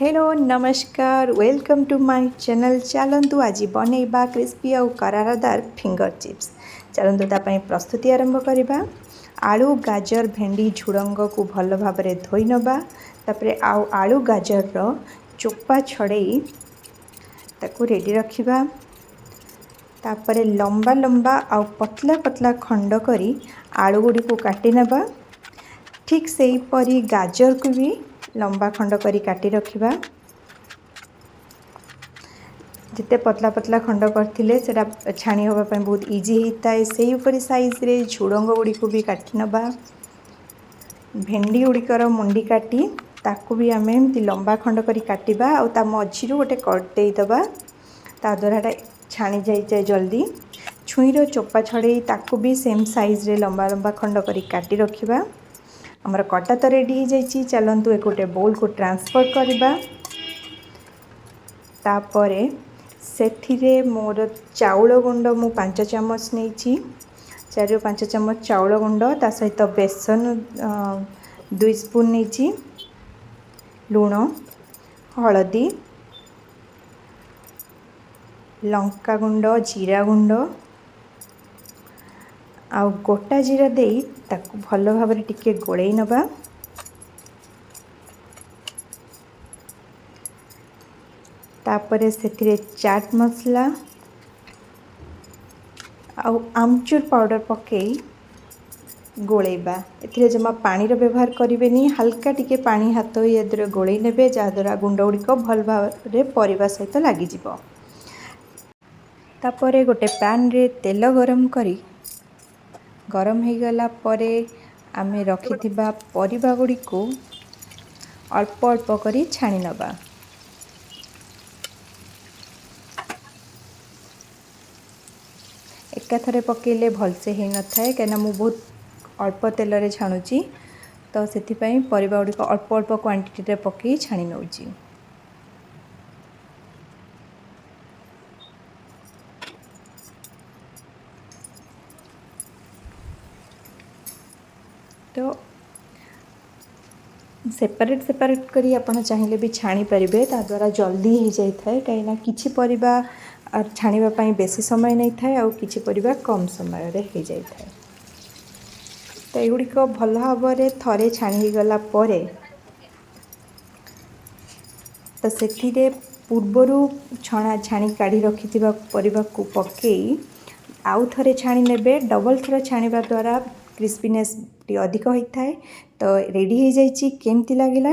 Hello नमस्कार welcome to my channel. चलतु आज बनैबा क्रिस्पी और करारदार फिंगर चिप्स। चलतु तापाई प्रस्तुति आरंभ करवा। आलू गाजर भेंडी झुड़ंग को भल भाव धोई नबा। तापरे आलू गाजर रो चोपा छड़ई ताकू रेडी रखिबा। तापरे लंबा लंबा आउ पतला पतला खंड करी आलू गुड़ी को काटी नबा। ठीक से परी गाजर को भी लंबा खंड करी काटी रखिबा। जिते पतला पतला खंड करथिले सेटा छाणी होबा पय बहुत इजी होता है। से ऊपर साइज रे झुड़ंग गुड़ी को भी काटी नबा। भेंडी गुड़िकर मुंडी काटी ताकू भी आम एमती लंबा खंड करी काटिबा। आ ता मझिरु गोटे कट दे दबा ता द्वारा छाणी जाए जल्दी। छुईर चोपा छड़े ताकू भी सेम साइज रे लंबा लंबा खंड करी काटी रखिबा। हमर कटा तो रेडी हो जाइए। चलतु एक गोटे बोल को ट्रांसफर करवा। तापरे सेठिरे मोर चाउल गुंड मु 5 चामच नहीं 4-5 चामच चाउल गुंड ता सहित बेसन 2 स्पून नहीं लुण हलदी लंका गुंड जीरा गुंड आ गोटा जीरा दे ताकू भल भाव टिके गोलई नबा। तापरे सेथिरे चाट मसला आउ आमचूर पाउडर पकई गोलैबा। एथिरे जमा पानी रो व्यवहार करिवेनी। हल्का टिके पानी हाथ ये गोलई नेबे जहाँद्वारा गुंड गुड़िक भल भाव परिवा सहित लगी जिवो। तापरे गोटे पैन रे तेल गरम करी गरम हो गला परे आमे रखिथिबा परिबा गुड़ी को अल्प अल्प करी छाणी नबा। एकाथरे पकेले भलसे ही न थाए कहीं मु बहुत अल्प तेल रे छाणुची तो सेथिपाई परिबा गुड़ी को अल्प अल्प क्वांटिटी रे पकई छाणी नउची। तो सेपरेट करी आपण चाहिए भी छाणी पारे ता द्वारा जल्दी हो जाए कहीं किछि परिबा छाणीबा पई बेसी समय नहीं थाए और किछि परिबा कम समय रे हो जाए। तो एगुड़िक भल भाव थरे छाणी गला परे तो सेठिरे पूर्वरु छाणी काढ़ी रखिथिबा परिबा को पकई आउ थरे छाणी नेबे। डबल थर छाणीबा द्वारा क्रिस्पीनेस अधिक होता है। तो रेडी हो जाइए। केमती लगिला।